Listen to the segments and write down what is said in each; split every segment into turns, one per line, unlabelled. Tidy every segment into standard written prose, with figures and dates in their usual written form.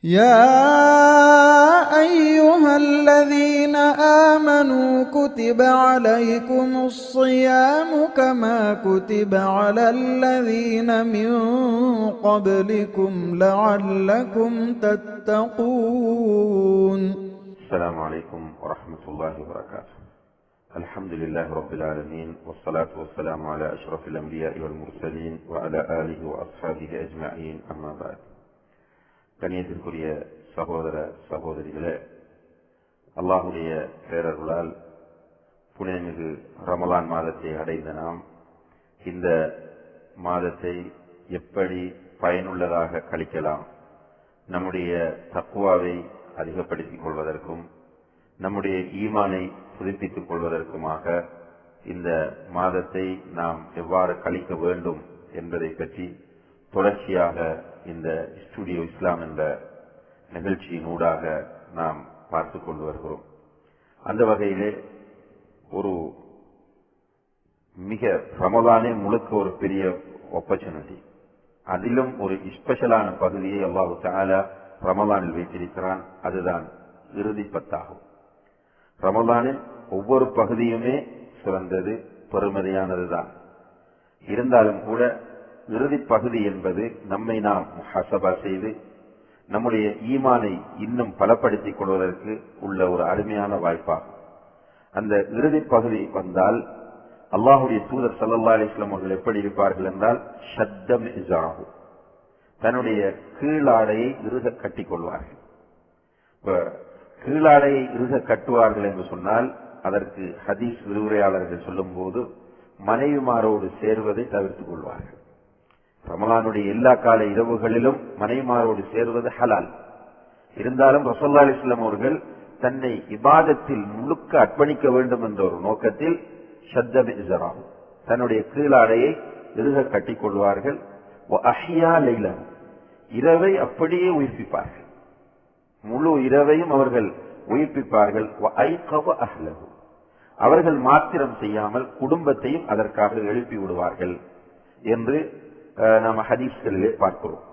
يا أيها الذين آمنوا كتب عليكم الصيام كما كتب على الذين من قبلكم لعلكم تتقون.
السلام عليكم ورحمة الله وبركاته. الحمد لله رب العالمين، والصلاة والسلام على أشرف الأنبياء والمرسلين وعلى آله وأصحابه أجمعين. أما بعد. கண்ணியத்திற்குரிய சகோதர சகோதரிகளே, அல்லாஹுடைய பேரருளால் புனிதமிகு ரமலான் மாதத்தை அடைந்த நாம் இந்த மாதத்தை எப்படி பயனுள்ளதாக கழிக்கலாம், நம்முடைய தக்வாவை அதிகப்படுத்திக் கொள்வதற்கும் நம்முடைய ஈமானை புதுப்பித்துக் கொள்வதற்குமாக இந்த மாதத்தை நாம் எவ்வாறு கழிக்க வேண்டும் என்பதை பற்றி தொடர்ச்சியாக இந்த ஸ்டுடியோ இஸ்லாம் என்ற நிகழ்ச்சியின் ஊடாக நாம் பார்த்துக் கொண்டு வருகிறோம். அந்த வகையிலே ஒரு மிக ரமலானே முழுக்க ஒரு பெரிய ஆப்பர்ச்சுனிட்டி, அதிலும் ஒரு ஸ்பெஷலான பகுதியை அல்லாஹ் தஆலா ரமலானில் வைத்திருக்கிறான். அதுதான் இறுதி பத்தாகும். ரமலானின் ஒவ்வொரு பகுதியுமே சிறந்தது, பெருமதியானதுதான். இருந்தாலும் கூட இறுதி பகுதி என்பது நம்மை நாம் முஹாசபா செய்து நம்முடைய ஈமானை இன்னும் பலப்படுத்திக் கொள்வதற்கு உள்ள ஒரு அருமையான வாய்ப்பாகும். அந்த இறுதி பகுதி வந்தால் அல்லாஹுடைய தூதர் ஸல்லல்லாஹு அலைஹி வஸல்லம் அவர்கள் எப்படி இருப்பார்கள் என்றால், ஷத்தம் இஸாஹு, தன்னுடைய கீழாடையை இறுக கட்டிக் கொள்வார்கள். கீழாடையை இறுக கட்டுவார்கள் என்று சொன்னால் அதற்கு ஹதீஸ் விரிவுரையாளர்கள் சொல்லும் போது மனைவிமாரோடு சேர்வதை தவிர்த்துக் கொள்வார்கள். ரமலானுடைய எல்லா கால இரவுகளிலும் மனைவிமாரோடு சேர்வது ஹலால். இருந்தாலும் ரசூலுல்லாஹி அலைஹி வஸல்லம் அவர்கள் தன்னை இபாதத்தில் முழுக்க அர்ப்பணிக்க வேண்டும் என்ற ஒரு நோக்கத்தில் ஷத்தம் இஸராஹு, தன்னுடைய கீழாடையை இறுக கட்டிக் கொள்வார்கள். வஅஹ்யா லைலஹு, இரவை அப்படியே உயிர்ப்பிப்பார்கள், முழு இரவையும் அவர்கள் உயிர்ப்பிப்பார்கள். வஅய்கவ அஹ்லஹு, அவர்கள் மாத்திரம் செய்யாமல் குடும்பத்தையும் அதற்காக எழுப்பி விடுவார்கள் என்று நாம் ஹதீஸ்களிலே பார்க்கிறோம்.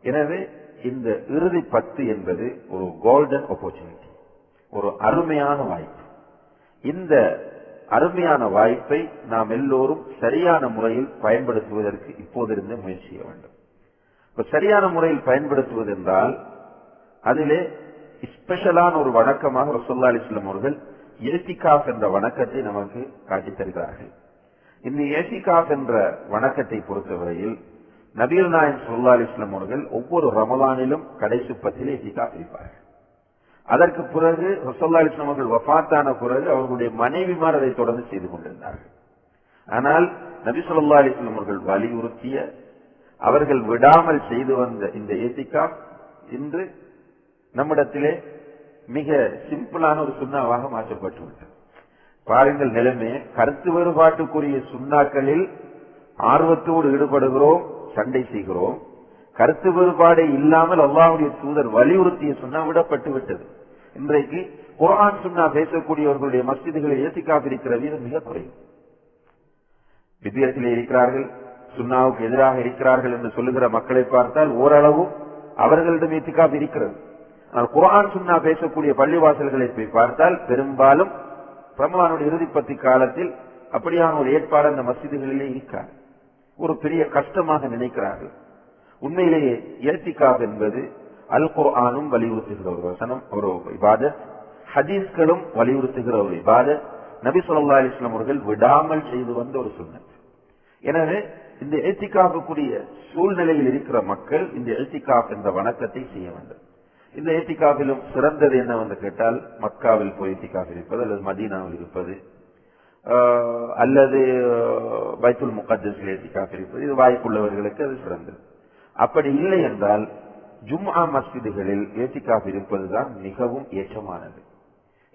எனவே இந்த இறுதி 10 என்பது ஒரு கோல்டன் ஆப்பர்ச்சுனிட்டி, ஒரு அருமையான வாய்ப்பு. இந்த அருமையான வாய்ப்பை நாம் எல்லோரும் சரியான முறையில் பயன்படுத்துவதற்கு இப்போதிருந்து முயற்சி செய்ய வேண்டும். இப்ப சரியான முறையில் பயன்படுத்துவது என்றால் அதிலே ஸ்பெஷலான ஒரு வணக்கமாக ரசூலுல்லாஹி அலைஹி வஸல்லம் அவர்கள் இஹ்திகாஃப் என்ற வணக்கத்தை நமக்கு காட்டித் தருகிறார்கள். இந்த இஹ்திகாஃப் என்ற வணக்கத்தை பொறுத்தவரையில் நபிகள் நாயகம் ஸல்லல்லாஹு அலைஹி வஸல்லம் அவர்கள் ஒவ்வொரு ரமலானிலும் கடைசி 10 இஹ்திகாஃப் இருப்பார்கள். அதற்கு பிறகு ரசூலுல்லாஹி அலைஹி வஸல்லம் அவர்கள் வஃபாத்தான பிறகு அவர்களுடைய மனைவிமார் அதை தொடர்ந்து செய்து கொண்டிருந்தார்கள். ஆனால் நபி ஸல்லல்லாஹு அலைஹி வஸல்லம் அவர்கள் வலியுறுத்திய, அவர்கள் விடாமல் செய்து வந்த இந்த இஹ்திகாஃப் இன்று நம்மிடத்திலே மிக சிம்பிளான ஒரு சுன்னாவாக மாற்றப்பட்டுவிட்டது. பாருங்கள் நிலைமை, கருத்து வேறுபாட்டுக்குரிய சுன்னாக்களில் ஆர்வத்தோடு ஈடுபடுகிறோம், சண்டை செய்கிறோம். கருத்து வேறுபாடு இல்லாமல் அல்லாஹ்வுடைய தூதர் வலியுறுத்திய சுன்னா விடப்பட்டு விட்டது. இன்றைக்கு குர்ஆன் சுன்னா பேசக்கூடியவர்களுடைய மஸ்ஜிதுகளில் இஹ்திகாஃப் இருக்கிற வீதம் மிக குறைவு. வித்தியாசத்திலே இருக்கிறார்கள், சுன்னாவுக்கு எதிராக இருக்கிறார்கள் என்று சொல்லுகிற மக்களை பார்த்தால் ஓரளவு அவர்களிடம் இஹ்திகாஃப் இருக்கிறது. ஆனால் குர்ஆன் சுன்னா பேசக்கூடிய பள்ளிவாசல்களை போய் பார்த்தால் பெரும்பாலும் ரமலானுடைய இறுதி 10 காலத்தில் அப்படியான ஒரு ஏற்பாடு அந்த மஸ்ஜிதுகளிலே இருக்காது. ஒரு பெரிய கஷ்டமாக நினைக்கிறார்கள். உண்மையிலேயே இஹ்திகாஃப் என்பது அல் குர்ஆனும் வலியுறுத்துகிற ஒரு வசனம், ஒரு இபாதத், ஹதீஸ்களும் வலியுறுத்துகிற ஒரு இபாதத், நபி ஸல்லல்லாஹு அலைஹி வஸல்லம் அவர்கள் விடாமல் செய்து வந்த ஒரு சுன்னத். எனவே இந்த இஹ்திகாஃபுக்குரிய சூழ்நிலையில் இருக்கிற மக்கள் இந்த இஹ்திகாஃப் என்ற வணக்கத்தை செய்ய வேண்டும். இந்த இஹ்திகாஃபிலும் சிறந்தது என்னவென்று கேட்டால், மக்காவில் போய் இஹ்திகாஃப் இருப்பது, அல்லது மதீனாவில் இருப்பது, அல்லது பைத்துல் முகத்தஸில் இஹ்திகாஃப் இருப்பது. இது வாய்ப்புள்ளவர்களுக்கு அது சிறந்தது. அப்படி இல்லை என்றால் ஜும்ஆ மஸ்ஜிதுகளில் இஹ்திகாஃப் இருப்பதுதான் மிகவும் ஏற்றமானது.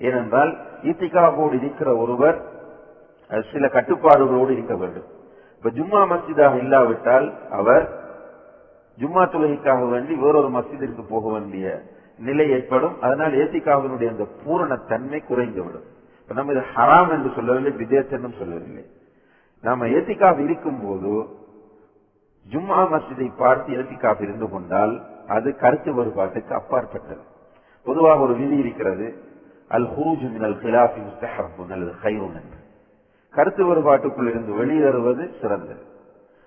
ஏனென்றால் இஹ்திகாஃபோடு இருக்கிற ஒருவர் சில கட்டுப்பாடுகளோடு இருக்க வேண்டும். இப்ப ஜும்ஆ மஸ்ஜிதாக இல்லாவிட்டால் அவர் ஜும்மா தொழுகைக்காக வேண்டி வேறொரு மஸ்ஜிதிற்கு போக வேண்டிய நிலை ஏற்படும். அதனால் இஹ்திகாஃபினுடைய அந்த பூரண தன்மை குறைந்துவிடும். நம்ம இது ஹராம் என்று சொல்லவில்லை, பிதஅத் என்றும் சொல்லவில்லை. நாம இஹ்திகாஃப் இருக்கும் போது ஜும்ஆ மஸ்ஜிதை பார்த்து இஹ்திகாஃப் இருந்து கொண்டால் அது கருத்து வேறுபாட்டுக்கு அப்பாற்பட்டது. பொதுவாக ஒரு விதி இருக்கிறது, அல் ஹுரூஜ் மினல் கிலாஃபி முஸ்தஹப்புன் அல்லது கைருன் என்று. கருத்து வேறுபாட்டுக்குள் இருந்து வெளியேறுவது சிறந்தது.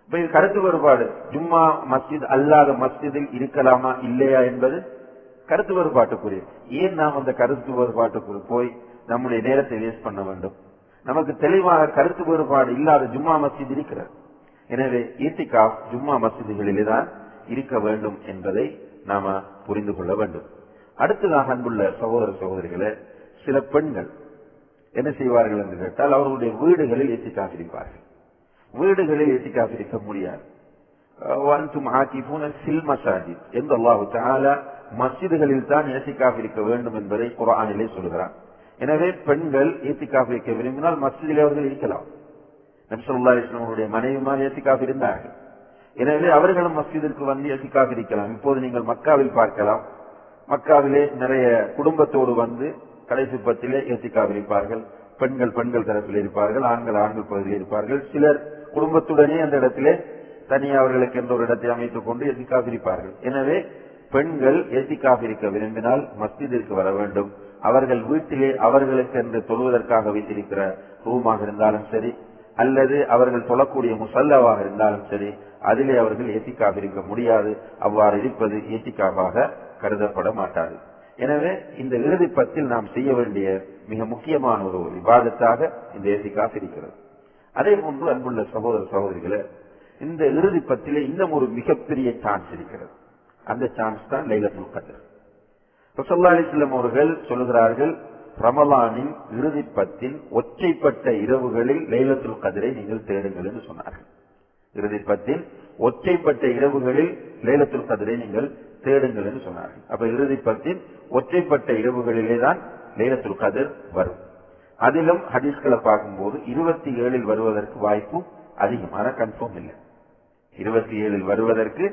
இப்ப இது கருத்து வேறுபாடு ஜும்மா மஸ்ஜித் அல்லாத மஸ்ஜிதில் இருக்கலாமா இல்லையா என்பது கருத்து வேறுபாட்டுக்குரிய. ஏன் நாம் அந்த கருத்து வேறுபாட்டுக்குள் போய் நம்முடைய நேரத்தை வேஸ்ட் பண்ண வேண்டும்? நமக்கு தெளிவாக கருத்து வேறுபாடு இல்லாத ஜும்மா மஸ்ஜித் இருக்கிறது. எனவே இத்திகாஃப் ஜும்மா மஸ்ஜிதுகளிலே தான் இருக்க வேண்டும் என்பதை நாம புரிந்து கொள்ள வேண்டும். அடுத்ததாக அன்புள்ள சகோதர சகோதரிகளே, சில பெண்கள் என்ன செய்வார்கள் என்று கேட்டால் அவர்களுடைய வீடுகளில் இத்திகாஃப் இருப்பார்கள். வீடுகளில் இத்திகாஃப் இருக்க முடியாது. என்று அல்லாஹ் தஆலா மஸ்ஜிதுகளில் தான் இத்திகாஃப் இருக்க வேண்டும் என்பதை குர்ஆனிலே சொல்கிறார். எனவே பெண்கள் இத்திகாஃப் இருக்க விரும்பினால் மஸ்ஜிதில் அவர்கள் இருக்கலாம். நபி ஸல்லல்லாஹு அலைஹி வஸல்லம் அவருடைய மனைவிமார் இத்திகாஃப் இருந்தார்கள். எனவே அவர்களும் மஸ்ஜிதிற்கு வந்து இத்திகாஃப் இருக்கலாம். இப்போது நீங்கள் மக்காவில் பார்க்கலாம். மக்காவிலே நிறைய குடும்பத்தோடு வந்து கடைசி பத்திலே இத்திகாஃப் இருப்பார்கள். பெண்கள் பெண்கள் தரப்பில் இருப்பார்கள், ஆண்கள் ஆண்கள் பகுதியில் இருப்பார்கள். சிலர் குடும்பத்துடனே அந்த இடத்திலே தனியாக அவர்களுக்கு என்ற ஒரு இடத்தை அமைத்துக் கொண்டு இத்திகாஃப் இருப்பார்கள். எனவே பெண்கள் இத்திகாஃப் இருக்க விரும்பினால் மஸ்ஜிதிற்கு வர வேண்டும். அவர்கள் வீட்டிலே அவர்களுக்கு என்று தொழுவதற்காக வைத்திருக்கிற ரூமாக இருந்தாலும் சரி, அல்லது அவர்கள் தொழக்கூடிய முசல்லாவாக இருந்தாலும் சரி, அதிலே அவர்கள் இத்திகாஃப் இருக்க முடியாது. அவ்வாறு இருப்பது இத்திகாஃபாக கருதப்பட மாட்டாது. எனவே இந்த இறுதி பத்தில் நாம் செய்ய வேண்டிய மிக முக்கியமான ஒரு இபாதத்தாக இந்த இத்திகாஃப் இருக்கிறது. அதே போன்று அன்புள்ள சகோதர சகோதரிகளே, இந்த இறுதி பத்திலே இன்னும் ஒரு மிகப்பெரிய சான்ஸ் இருக்கிறது. அந்த சான்ஸ் தான் லைலத்துல் கத்ர். ரசூலுல்லாஹி அலைஹி வஸல்லம் அவர்கள் சொல்கிறார்கள், ரமலானின் இறுதி பத்தின் ஒற்றைப்பட்ட இரவுகளில் லைலத்துல் கத்ரை நீங்கள் தேடுங்கள் என்று சொன்னார்கள். இறுதி பத்தின் ஒற்றைப்பட்ட இரவுகளில் லைலத்துல் கத்ரை நீங்கள் தேடுங்கள் என்று சொன்னார்கள். அப்ப இறுதி பத்தின் ஒற்றைப்பட்ட இரவுகளிலே தான் லைலத்துல் கத்ர் வரும். அதிலும் ஹதீஸ்களை பார்க்கும்போது 27 வருவதற்கு வாய்ப்பு அதிகம். ஆனா கன்ஃபார்ம் இல்லை. 27 வருவதற்கு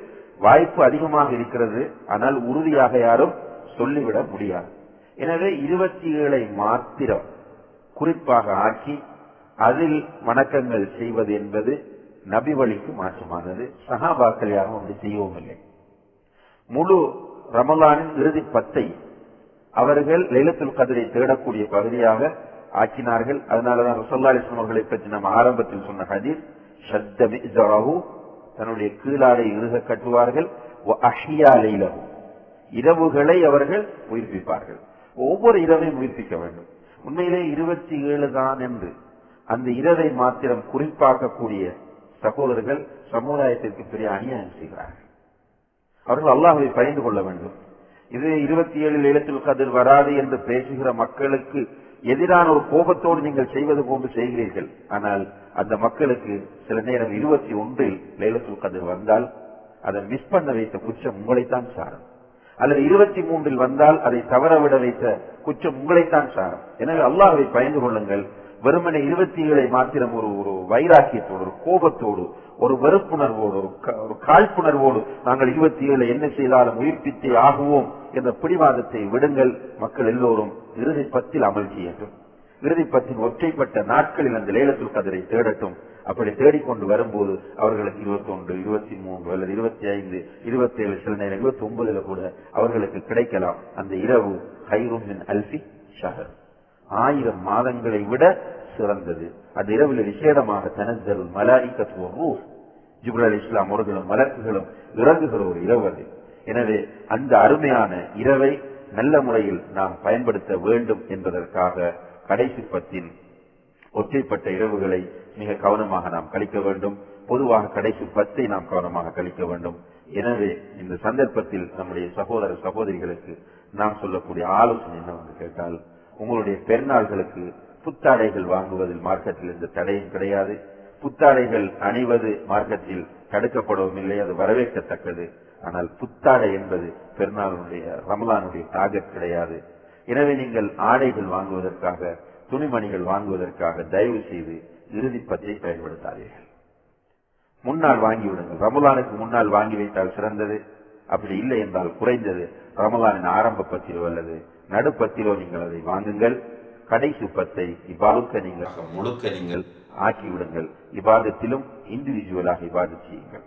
வாய்ப்பு அதிகமாக இருக்கிறது. ஆனால் உறுதியாக யாரும் சொல்லிவிட முடியாது. எனவே 27 மாத்திரம் குறிப்பாக ஆக்கி அதில் வணக்கங்கள் செய்வது என்பது நபி வழிக்கு மாற்றமானது. சஹாபாக்கள் யாரும் அப்படி செய்யவும் இல்லை. முழு ரமலானின் இறுதி 10 அவர்கள் லைலத்துல் கத்ரை தேடக்கூடிய பகுதியாக ஆக்கினார்கள். அதனாலதான் ரசூலுல்லாஹி அலைஹி வஸல்லம் அவர்களை பற்றி நாம் ஆரம்பத்தில் சொன்ன ஹதீஸ், ஷத்த மிஸரஹு, தன்னுடைய கீழாடை இறுக கட்டுவார்கள், வ அஹ்யா லைலஹு, இரவுகளை அவர்கள் உயிர்ப்பிப்பார்கள். ஒவ்வொரு இரவையும் உயிர்ப்பிக்க வேண்டும். உண்மையிலே 27 தான் என்று அந்த இரவை மாத்திரம் குறிப்பாக்கக்கூடிய சகோதரர்கள் சமுதாயத்திற்கு பெரிய அநியாயம் செய்கிறார்கள். அவர்கள் அல்லாஹ்வை பயந்து கொள்ள வேண்டும். இது 27 லைலத்துல் கத்ர் வராது என்று பேசுகிற மக்களுக்கு எதிரான ஒரு கோபத்தோடு நீங்கள் செய்வது போன்று செய்கிறீர்கள். ஆனால் அந்த மக்களுக்கு சில நேரம் 21 லைலத்துல் கத்ர் வந்தால் அதை மிஸ் பண்ண வைத்த குற்றம் உங்களைத்தான் சாரும். அல்லது 23 வந்தால் அதை தவற விட வைத்த குற்றம் உங்களைத்தான் சாரும். எனவே அல்லாஹ்வை பயந்து கொள்ளுங்கள். வெறுமனை 27 மாத்திரம் ஒரு வைராக்கியத்தோடு, ஒரு கோபத்தோடு, ஒரு வெறுப்புணர்வோடு, ஒரு காழ்ப்புணர்வோடு நாங்கள் 27 என்ன செய்தாலும் உயிர்ப்பித்தே ஆகுவோம் என்ற பிடிவாதத்தை விடுங்கள். மக்கள் எல்லோரும் இறுதி 10 அமல் செய்யட்டும். இறுதி 10 ஒற்றைப்பட்ட நாட்களில் அந்த லைலத்துல் கத்ரை தேடட்டும். அப்படி தேடிக்கொண்டு வரும்போது அவர்களுக்கு 21, 23 அல்லது 25, 27, சில நேரம் 29 கூட அவர்களுக்கு கிடைக்கலாம். அந்த இரவு கைரும் மின் அல்ஃபி ஷஹர், 1000 மாதங்களை விட சிறந்தது. அந்த இரவில் விசேடமாக தனஸ்ஸலுல் மலாயிகத்து வர்ரூஹ், ஜிப்ரீல் அலைஹிஸ்ஸலாம் அவர்களும் மலக்குகளும் இறங்குகிற ஒரு இரவு அது. எனவே அந்த அருமையான இரவை நல்ல முறையில் நாம் பயன்படுத்த வேண்டும் என்பதற்காக கடைசி 10 ஒற்றைப்பட்ட இரவுகளை மிக கவனமாக நாம் கழிக்க வேண்டும். பொதுவாக கடைசி 10 நாம் கவனமாக கழிக்க வேண்டும். எனவே இந்த சந்தர்ப்பத்தில் நம்முடைய சகோதர சகோதரிகளுக்கு நாம் சொல்லக்கூடிய ஆலோசனை என்னவென்று கேட்டால், உங்களுடைய பெருநாள்களுக்கு புத்தாடைகள் வாங்குவதில் மார்க்கத்தில் எந்த தடையும் கிடையாது. புத்தாடைகள் அணிவது மார்க்கத்தில் தடுக்கப்படவும் இல்லை, அது வரவேற்கத்தக்கது. ஆனால் புத்தாடை என்பது பெருநாளுடைய ரமலானுடைய டார்கெட் கிடையாது. எனவே நீங்கள் ஆடைகள் வாங்குவதற்காக, துணிமணிகள் வாங்குவதற்காக தயவு செய்து இறுதி 10 பயன்படுத்தாதீர்கள். முன்னால் வாங்கிவிடுங்கள். ரமலானுக்கு முன்னால் வாங்கி வைத்தால் சிறந்தது. அப்படி இல்லை என்றால் குறைந்தது ரமலானின் ஆரம்ப 10 அல்லது நடு 10 நீங்கள் அதை வாங்குங்கள். கடைசி 10 முழுக்க நீங்கள் ஆக்கிவிடுங்கள். இபாதத்திலும் இண்டிவிஜுவலாக இபாதத் செய்யுங்கள்.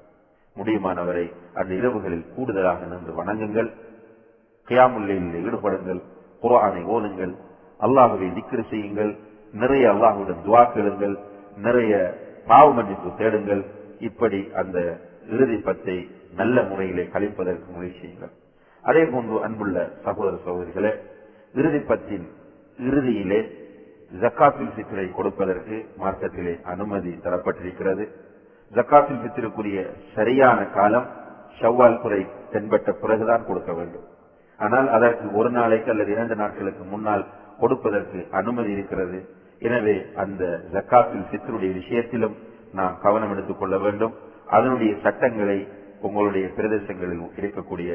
முடியுமானவரை அந்த இரவுகளில் கூடுதலாக நின்று வணங்குங்கள், கியாமுல் லைலில் ஈடுபடுங்கள், குர்ஆனை ஓதுங்கள், அல்லாஹ்வை திக்ர் செய்யுங்கள், நிறைய அல்லாஹ்வுடன் துஆ கேளுங்கள், நிறைய பாவ மன்னிப்பு தேடுங்கள். இப்படி அந்த இறுதி பத்தை நல்ல முறையிலே கழிப்பதற்கு முயற்சியுங்கள். அதே போன்று அன்புள்ள சகோதர சகோதரிகளே, இறுதி பத்தின் இறுதியிலே ஜக்காத்துல் ஃபித்ரை கொடுப்பதற்கு மார்க்கத்திலே அனுமதி தரப்பட்டிருக்கிறது. ஜக்காத்துல் ஃபித்ருக்குரிய சரியான காலம் ஷவ்வால் குறை தென்பட்ட பிறகுதான் கொடுக்க வேண்டும். ஆனால் அதற்கு ஒரு நாளைக்கு அல்லது 2 நாட்களுக்கு முன்னால் கொடுப்பதற்கு அனுமதி இருக்கிறது. எனவே அந்த ஜக்காத்துல் ஃபித்ருடைய விஷயத்திலும் நாம் கவனம் எடுத்துக் கொள்ள வேண்டும். அதனுடைய சட்டங்களை உங்களுடைய பிரதேசங்களில் இருக்கக்கூடிய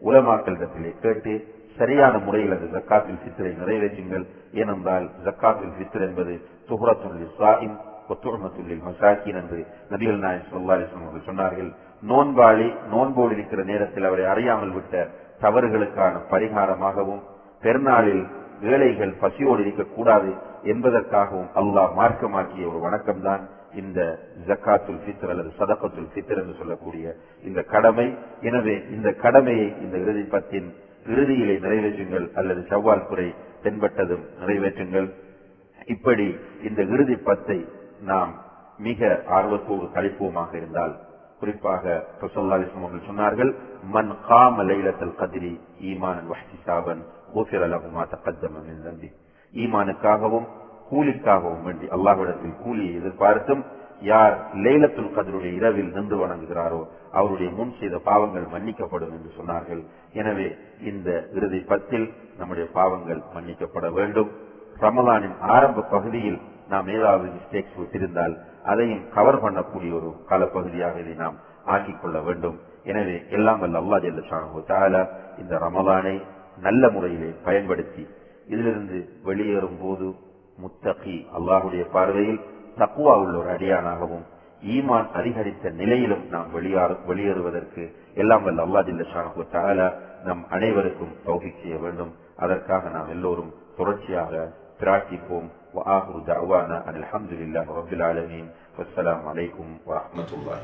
உலமாக்களிடத்திலே கேட்டு சரியான முறையில் அந்த ஜக்காத்துல் ஃபித்ரை நிறைவேற்றுங்கள். ஏனென்றால் ஜக்காத்துல் ஃபித்ர் என்பது துஹ்ரத்துல் லிஸ்ஸாயிம் வ துஅமத்துல் லில் மசாகின் என்று நபிகள் நாயகம் ஸல்லல்லாஹு அலைஹி வஸல்லம் அவர்கள் சொன்னார்கள். நோன்பாளி நோன்போடு இருக்கிற நேரத்தில் அவரை அறியாமல் விட்ட தவறுகளுக்கான பரிகாரமாகவும், பெருநாளில் ஏழைகள் பசியோடு இருக்கக்கூடாது என்பதற்காகவும் அல்லாஹ் மார்க்கமாக்கிய ஒரு வணக்கம்தான் இந்த ஜக்காத்துல் ஃபித்ர் அல்லது சதகத்துல் ஃபித்ர் என்று சொல்லக்கூடிய இந்த கடமை. எனவே இந்த கடமையை இந்த இறுதி பத்தின் இறுதியிலே நிறைவேற்றுங்கள் அல்லது ஷவ்வால் குறை தென்பட்டதும் நிறைவேற்றுங்கள். இப்படி இந்த இறுதி பத்தை நாம் மிக ஆர்வத்தோடு கழிப்போமாக இருந்தால், குறிப்பாக ஸல்லல்லாஹு அலைஹி வஸல்லம் அவர்கள் சொன்னார்கள், மன் காம லைலத்துல் கத்ரி ஈமானன் வஹ்திசாபன் குஃபிர லஹு மா தகத்தம மின் தம்பி. ஈமானுக்காகவும் கூலிக்காகவும் வேண்டி அல்லாஹ்விடத்தில் கூலியை எதிர்பார்த்தும் யார் லைலத்துல் கத்ருடைய இரவில் நின்று வணங்குகிறாரோ அவருடைய முன் செய்த பாவங்கள் மன்னிக்கப்படும் என்று சொன்னார்கள். எனவே இந்த இறுதி பத்தில் நம்முடைய பாவங்கள் மன்னிக்கப்பட வேண்டும். ரமலானின் ஆரம்ப பகுதியில் நாம் ஏதாவது மிஸ்டேக்ஸ் விட்டிருந்தால் அதையும் கவர் பண்ணக்கூடிய ஒரு காலப்பகுதியாக இதை நாம் ஆக்கிக் கொள்ள வேண்டும். எனவே எல்லாம் வல்ல அல்லாஹ் ஜல்ல ஷானஹு தஆலா இந்த ரமலானை நல்ல முறையிலே பயன்படுத்தி இதிலிருந்து வெளியேறும் போது முத்தகி, அல்லாஹுடைய பார்வையில் தக்வா உள்ள ஒரு அடியானாகவும் ஈமான் அதிகரித்த நிலையிலும் நாம் வெளியேறுவதற்கு எல்லாம் வல்ல அல்லாஹ் ஜல்ல ஷானஹு தஆலா நம் அனைவருக்கும் தௌஃபீக் செய்ய வேண்டும். அதற்காக நாம் எல்லோரும் தொடர்ச்சியாக பிரார்த்திப்போம். وآخر دعوانا أن الحمد لله رب العالمين والسلام عليكم ورحمة الله.